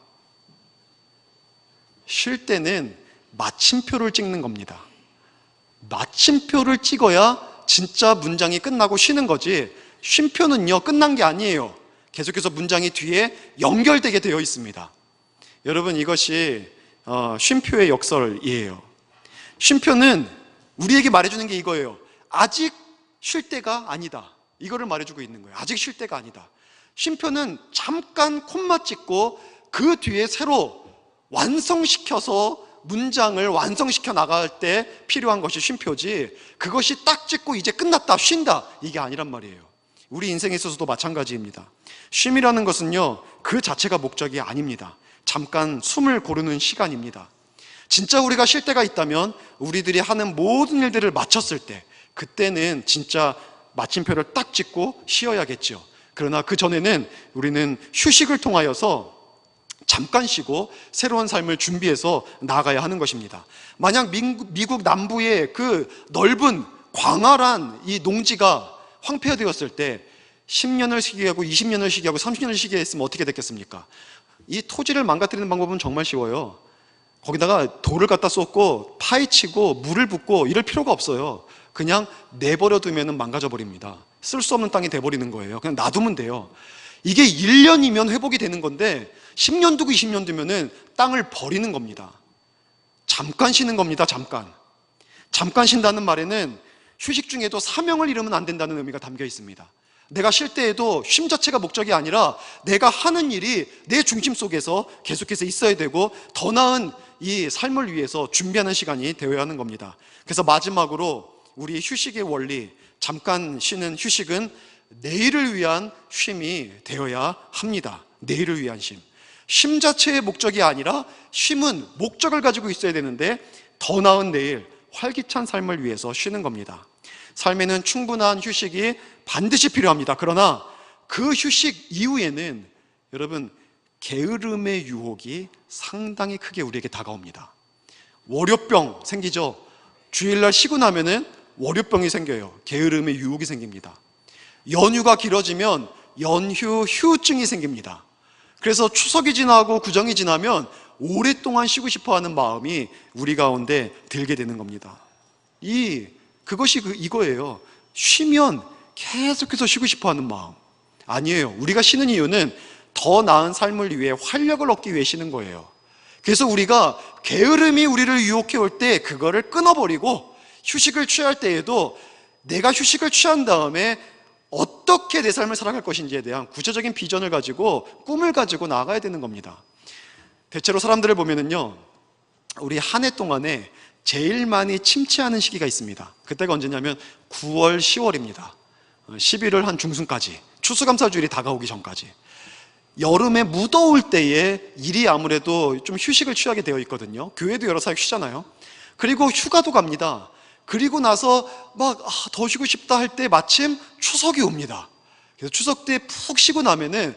쉴 때는 마침표를 찍는 겁니다. 마침표를 찍어야 진짜 문장이 끝나고 쉬는 거지, 쉼표는요 끝난 게 아니에요. 계속해서 문장이 뒤에 연결되게 되어 있습니다. 여러분, 이것이 쉼표의 역설이에요. 쉼표는 우리에게 말해주는 게 이거예요. 아직 쉴 때가 아니다. 이거를 말해주고 있는 거예요. 아직 쉴 때가 아니다. 쉼표는 잠깐 콤마 찍고 그 뒤에 새로 완성시켜서 문장을 완성시켜 나갈 때 필요한 것이 쉼표지, 그것이 딱 찍고 이제 끝났다, 쉰다, 이게 아니란 말이에요. 우리 인생에 있어서도 마찬가지입니다. 쉼이라는 것은요, 그 자체가 목적이 아닙니다. 잠깐 숨을 고르는 시간입니다. 진짜 우리가 쉴 때가 있다면 우리들이 하는 모든 일들을 마쳤을 때, 그때는 진짜 마침표를 딱 찍고 쉬어야겠죠. 그러나 그 전에는 우리는 휴식을 통하여서 잠깐 쉬고 새로운 삶을 준비해서 나아가야 하는 것입니다. 만약 미국 남부의 그 넓은 광활한 이 농지가 황폐화되었을 때 10년을 쉬게 하고 20년을 쉬게 하고 30년을 쉬게 했으면 어떻게 됐겠습니까? 이 토지를 망가뜨리는 방법은 정말 쉬워요. 거기다가 돌을 갖다 쏟고 파헤치고 물을 붓고 이럴 필요가 없어요. 그냥 내버려 두면 망가져 버립니다. 쓸 수 없는 땅이 돼버리는 거예요. 그냥 놔두면 돼요. 이게 1년이면 회복이 되는 건데 10년 두고 20년 두면은 땅을 버리는 겁니다. 잠깐 쉬는 겁니다. 잠깐 쉰다는 말에는 휴식 중에도 사명을 잃으면 안 된다는 의미가 담겨 있습니다. 내가 쉴 때에도 쉼 자체가 목적이 아니라 내가 하는 일이 내 중심 속에서 계속해서 있어야 되고 더 나은 이 삶을 위해서 준비하는 시간이 되어야 하는 겁니다. 그래서 마지막으로 우리 휴식의 원리, 잠깐 쉬는 휴식은 내일을 위한 쉼이 되어야 합니다. 내일을 위한 쉼. 쉼 자체의 목적이 아니라 쉼은 목적을 가지고 있어야 되는데 더 나은 내일, 활기찬 삶을 위해서 쉬는 겁니다. 삶에는 충분한 휴식이 반드시 필요합니다. 그러나 그 휴식 이후에는 여러분, 게으름의 유혹이 상당히 크게 우리에게 다가옵니다. 월요병 생기죠. 주일날 쉬고 나면은 월요병이 생겨요. 게으름의 유혹이 생깁니다. 연휴가 길어지면 연휴 후유증이 생깁니다. 그래서 추석이 지나고 구정이 지나면 오랫동안 쉬고 싶어하는 마음이 우리 가운데 들게 되는 겁니다. 그것이 이거예요. 쉬면 계속해서 쉬고 싶어하는 마음. 아니에요. 우리가 쉬는 이유는 더 나은 삶을 위해 활력을 얻기 위해 쉬는 거예요. 그래서 우리가 게으름이 우리를 유혹해 올 때 그거를 끊어버리고 휴식을 취할 때에도 내가 휴식을 취한 다음에 어떻게 내 삶을 살아갈 것인지에 대한 구체적인 비전을 가지고 꿈을 가지고 나아가야 되는 겁니다. 대체로 사람들을 보면은요, 우리 한 해 동안에 제일 많이 침체하는 시기가 있습니다. 그때가 언제냐면 9월, 10월입니다. 11월 한 중순까지, 추수감사주일이 다가오기 전까지. 여름에 무더울 때에 일이 아무래도 좀 휴식을 취하게 되어 있거든요. 교회도 여러 사역 쉬잖아요. 그리고 휴가도 갑니다. 그리고 나서 막 더 쉬고 싶다 할 때 마침 추석이 옵니다. 그래서 추석 때 푹 쉬고 나면은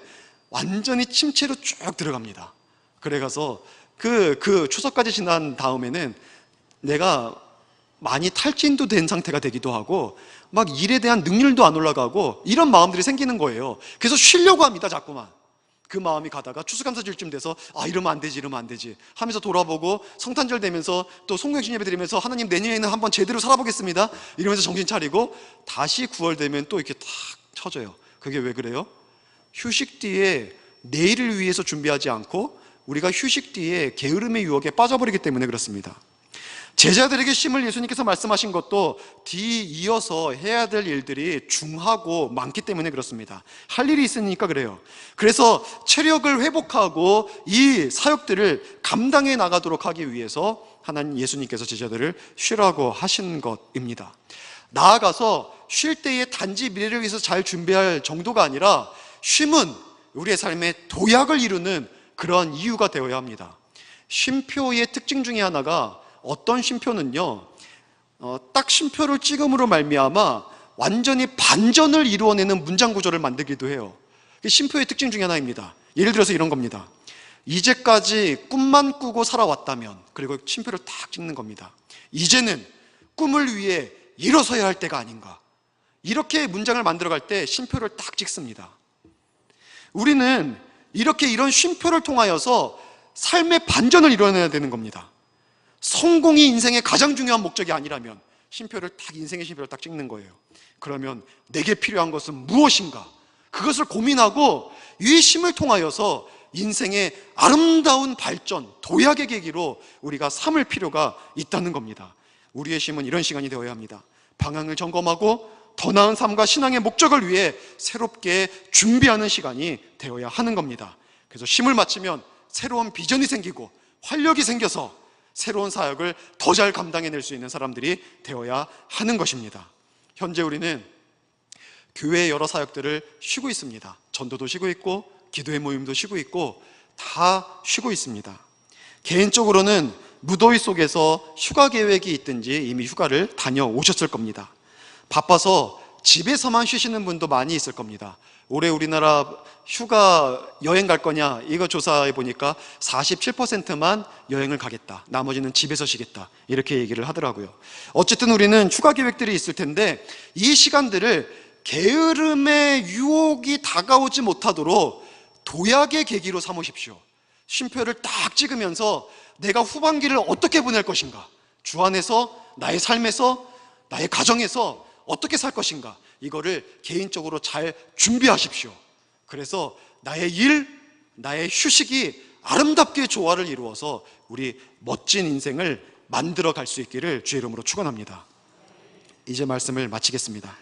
완전히 침체로 쭉 들어갑니다. 그래가서 그 추석까지 지난 다음에는 내가 많이 탈진도 된 상태가 되기도 하고 막 일에 대한 능률도 안 올라가고 이런 마음들이 생기는 거예요. 그래서 쉬려고 합니다, 자꾸만. 그 마음이 가다가 추수감사주일쯤 돼서 이러면 안 되지, 이러면 안 되지 하면서 돌아보고 성탄절 되면서 또 송영신 예배 드리면서 하나님 내년에는 한번 제대로 살아보겠습니다 이러면서 정신 차리고 다시 9월 되면 또 이렇게 탁 쳐져요. 그게 왜 그래요? 휴식 뒤에 내일을 위해서 준비하지 않고 우리가 휴식 뒤에 게으름의 유혹에 빠져버리기 때문에 그렇습니다. 제자들에게 쉼을 예수님께서 말씀하신 것도 뒤이어서 해야 될 일들이 중하고 많기 때문에 그렇습니다. 할 일이 있으니까 그래요. 그래서 체력을 회복하고 이 사역들을 감당해 나가도록 하기 위해서 하나님 예수님께서 제자들을 쉬라고 하신 것입니다. 나아가서 쉴 때에 단지 미래를 위해서 잘 준비할 정도가 아니라 쉼은 우리의 삶의 도약을 이루는 그러한 이유가 되어야 합니다. 쉼표의 특징 중에 하나가 어떤 쉼표는요, 딱 쉼표를 찍음으로 말미암아 완전히 반전을 이루어내는 문장 구조를 만들기도 해요. 쉼표의 특징 중에 하나입니다. 예를 들어서 이런 겁니다. 이제까지 꿈만 꾸고 살아왔다면, 그리고 쉼표를 딱 찍는 겁니다. 이제는 꿈을 위해 일어서야 할 때가 아닌가. 이렇게 문장을 만들어갈 때 쉼표를 딱 찍습니다. 우리는 이렇게 이런 쉼표를 통하여서 삶의 반전을 이뤄내야 되는 겁니다. 성공이 인생의 가장 중요한 목적이 아니라면 쉼표를 딱, 인생의 쉼표를 딱 찍는 거예요. 그러면 내게 필요한 것은 무엇인가? 그것을 고민하고 이 쉼을 통하여서 인생의 아름다운 발전, 도약의 계기로 우리가 삼을 필요가 있다는 겁니다. 우리의 쉼은 이런 시간이 되어야 합니다. 방향을 점검하고 더 나은 삶과 신앙의 목적을 위해 새롭게 준비하는 시간이 되어야 하는 겁니다. 그래서 쉼을 마치면 새로운 비전이 생기고 활력이 생겨서 새로운 사역을 더 잘 감당해낼 수 있는 사람들이 되어야 하는 것입니다. 현재 우리는 교회의 여러 사역들을 쉬고 있습니다. 전도도 쉬고 있고 기도의 모임도 쉬고 있고 다 쉬고 있습니다. 개인적으로는 무더위 속에서 휴가 계획이 있든지 이미 휴가를 다녀오셨을 겁니다. 바빠서 집에서만 쉬시는 분도 많이 있을 겁니다. 올해 우리나라 휴가 여행 갈 거냐 이거 조사해 보니까 47%만 여행을 가겠다, 나머지는 집에서 쉬겠다, 이렇게 얘기를 하더라고요. 어쨌든 우리는 휴가 계획들이 있을 텐데 이 시간들을 게으름의 유혹이 다가오지 못하도록 도약의 계기로 삼으십시오. 쉼표를 딱 찍으면서 내가 후반기를 어떻게 보낼 것인가, 주 안에서, 나의 삶에서, 나의 가정에서 어떻게 살 것인가, 이거를 개인적으로 잘 준비하십시오. 그래서 나의 일, 나의 휴식이 아름답게 조화를 이루어서 우리 멋진 인생을 만들어 갈 수 있기를 주의 이름으로 축원합니다. 이제 말씀을 마치겠습니다.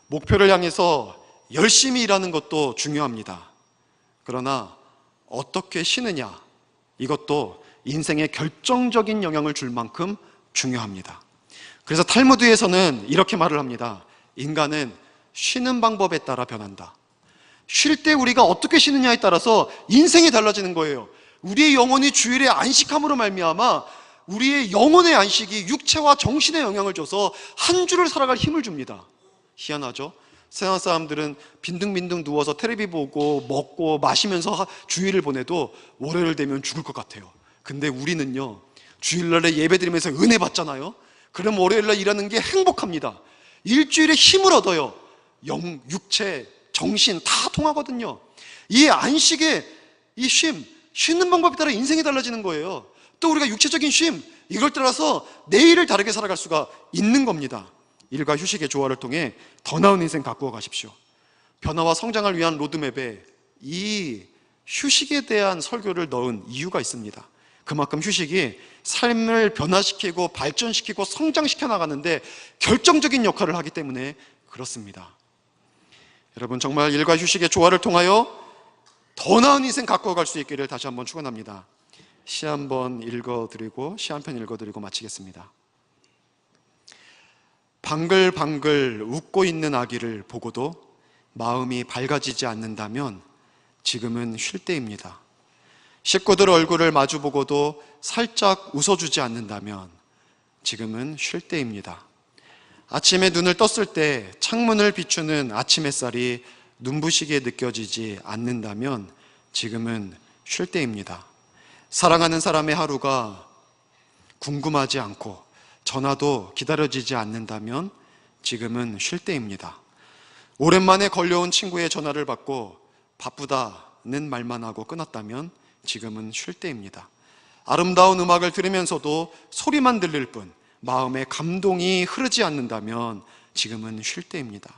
목표를 향해서 열심히 일하는 것도 중요합니다. 그러나 어떻게 쉬느냐, 이것도 인생에 결정적인 영향을 줄 만큼 중요합니다. 그래서 탈무드에서는 이렇게 말을 합니다. 인간은 쉬는 방법에 따라 변한다. 쉴 때 우리가 어떻게 쉬느냐에 따라서 인생이 달라지는 거예요. 우리의 영혼이 주일에 안식함으로 말미암아 우리의 영혼의 안식이 육체와 정신에 영향을 줘서 한 주를 살아갈 힘을 줍니다. 희한하죠? 세상 사람들은 빈둥빈둥 누워서 텔레비 보고 먹고 마시면서 주일을 보내도 월요일 되면 죽을 것 같아요. 근데 우리는요, 주일날에 예배 드리면서 은혜 받잖아요. 그럼 월요일날 일하는 게 행복합니다. 일주일에 힘을 얻어요. 영, 육체, 정신 다 통하거든요. 이 안식의 이 쉼, 쉬는 방법에 따라 인생이 달라지는 거예요. 또 우리가 육체적인 쉼, 이걸 따라서 내일을 다르게 살아갈 수가 있는 겁니다. 일과 휴식의 조화를 통해 더 나은 인생 가꾸어 가십시오. 변화와 성장을 위한 로드맵에 이 휴식에 대한 설교를 넣은 이유가 있습니다. 그만큼 휴식이 삶을 변화시키고 발전시키고 성장시켜 나가는데 결정적인 역할을 하기 때문에 그렇습니다. 여러분, 정말 일과 휴식의 조화를 통하여 더 나은 인생 갖고 갈 수 있기를 다시 한번 축원합니다. 시 한번 읽어드리고, 시 한 편 읽어드리고 마치겠습니다. 방글방글 웃고 있는 아기를 보고도 마음이 밝아지지 않는다면 지금은 쉴 때입니다. 식구들 얼굴을 마주보고도 살짝 웃어주지 않는다면 지금은 쉴 때입니다. 아침에 눈을 떴을 때 창문을 비추는 아침 햇살이 눈부시게 느껴지지 않는다면 지금은 쉴 때입니다. 사랑하는 사람의 하루가 궁금하지 않고 전화도 기다려지지 않는다면 지금은 쉴 때입니다. 오랜만에 걸려온 친구의 전화를 받고 바쁘다는 말만 하고 끊었다면 지금은 쉴 때입니다. 아름다운 음악을 들으면서도 소리만 들릴 뿐 마음에 감동이 흐르지 않는다면 지금은 쉴 때입니다.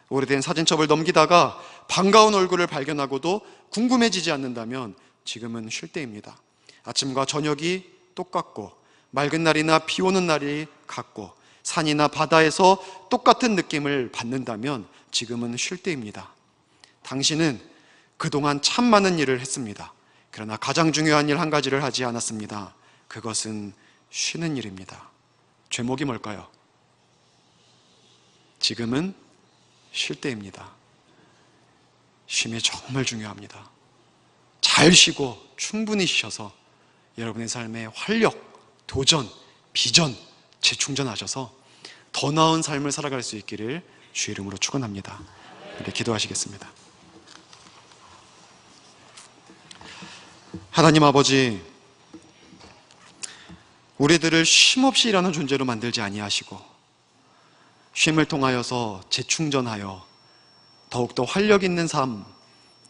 오래된 사진첩을 넘기다가 반가운 얼굴을 발견하고도 궁금해지지 않는다면 지금은 쉴 때입니다. 아침과 저녁이 똑같고 맑은 날이나 비 오는 날이 같고 산이나 바다에서 똑같은 느낌을 받는다면 지금은 쉴 때입니다. 당신은 그동안 참 많은 일을 했습니다. 그러나 가장 중요한 일 한 가지를 하지 않았습니다. 그것은 쉬는 일입니다. 제목이 뭘까요? 지금은 쉴 때입니다. 쉼이 정말 중요합니다. 잘 쉬고 충분히 쉬셔서 여러분의 삶에 활력, 도전, 비전, 재충전하셔서 더 나은 삶을 살아갈 수 있기를 주의 이름으로 축원합니다. 네, 기도하시겠습니다. 하나님 아버지, 우리들을 쉼없이 일하는 존재로 만들지 아니하시고 쉼을 통하여서 재충전하여 더욱더 활력 있는 삶,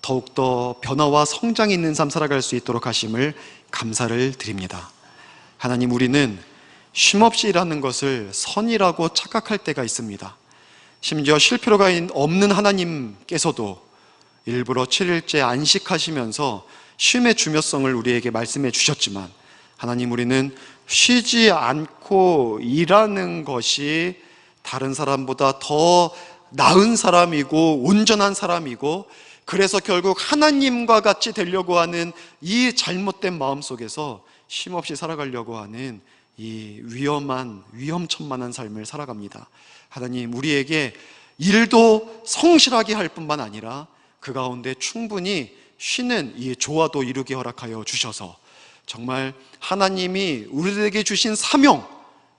더욱더 변화와 성장이 있는 삶 살아갈 수 있도록 하심을 감사를 드립니다. 하나님, 우리는 쉼없이 일하는 것을 선이라고 착각할 때가 있습니다. 심지어 쉴 필요가 없는 하나님께서도 일부러 7일째 안식하시면서 쉼의 중요성을 우리에게 말씀해 주셨지만, 하나님, 우리는 쉬지 않고 일하는 것이 다른 사람보다 더 나은 사람이고 온전한 사람이고, 그래서 결국 하나님과 같이 되려고 하는 이 잘못된 마음 속에서 쉼없이 살아가려고 하는 이 위험천만한 삶을 살아갑니다. 하나님, 우리에게 일도 성실하게 할 뿐만 아니라 그 가운데 충분히 쉬는 이 조화도 이루게 허락하여 주셔서 정말 하나님이 우리에게 주신 사명,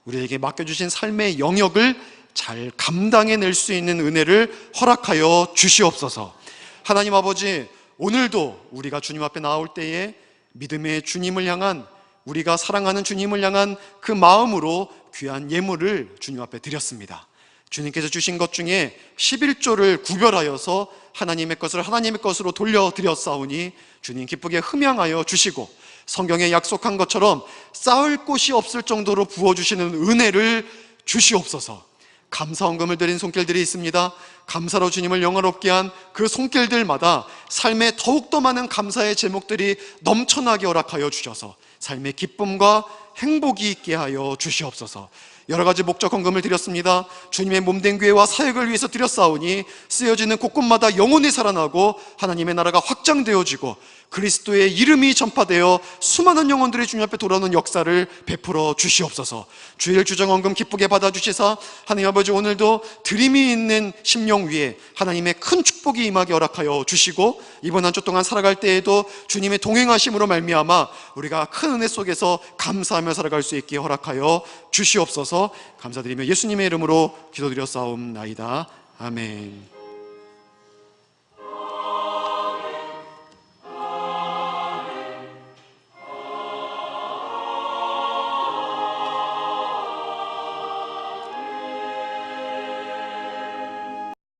우리에게 맡겨주신 삶의 영역을 잘 감당해낼 수 있는 은혜를 허락하여 주시옵소서. 하나님 아버지, 오늘도 우리가 주님 앞에 나올 때에 믿음의 주님을 향한, 우리가 사랑하는 주님을 향한 그 마음으로 귀한 예물을 주님 앞에 드렸습니다. 주님께서 주신 것 중에 11조를 구별하여서 하나님의 것을 하나님의 것으로 돌려드렸사오니 주님 기쁘게 흠양하여 주시고, 성경에 약속한 것처럼 쌓을 곳이 없을 정도로 부어주시는 은혜를 주시옵소서. 감사 헌금을 드린 손길들이 있습니다. 감사로 주님을 영화롭게 한 그 손길들마다 삶에 더욱더 많은 감사의 제목들이 넘쳐나게 허락하여 주셔서 삶의 기쁨과 행복이 있게 하여 주시옵소서. 여러 가지 목적 헌금을 드렸습니다. 주님의 몸된 교회와 사역을 위해서 드렸사오니 쓰여지는 곳곳마다 영혼이 살아나고 하나님의 나라가 확장되어지고 그리스도의 이름이 전파되어 수많은 영혼들이 주님 앞에 돌아오는 역사를 베풀어 주시옵소서. 주일 주정 헌금 기쁘게 받아주시사 하나님 아버지, 오늘도 드림이 있는 심령 위에 하나님의 큰 축복이 임하게 허락하여 주시고, 이번 한 주 동안 살아갈 때에도 주님의 동행하심으로 말미암아 우리가 큰 은혜 속에서 감사하며 살아갈 수 있게 허락하여 주시옵소서. 감사드리며 예수님의 이름으로 기도드려 싸움나이다. 아멘.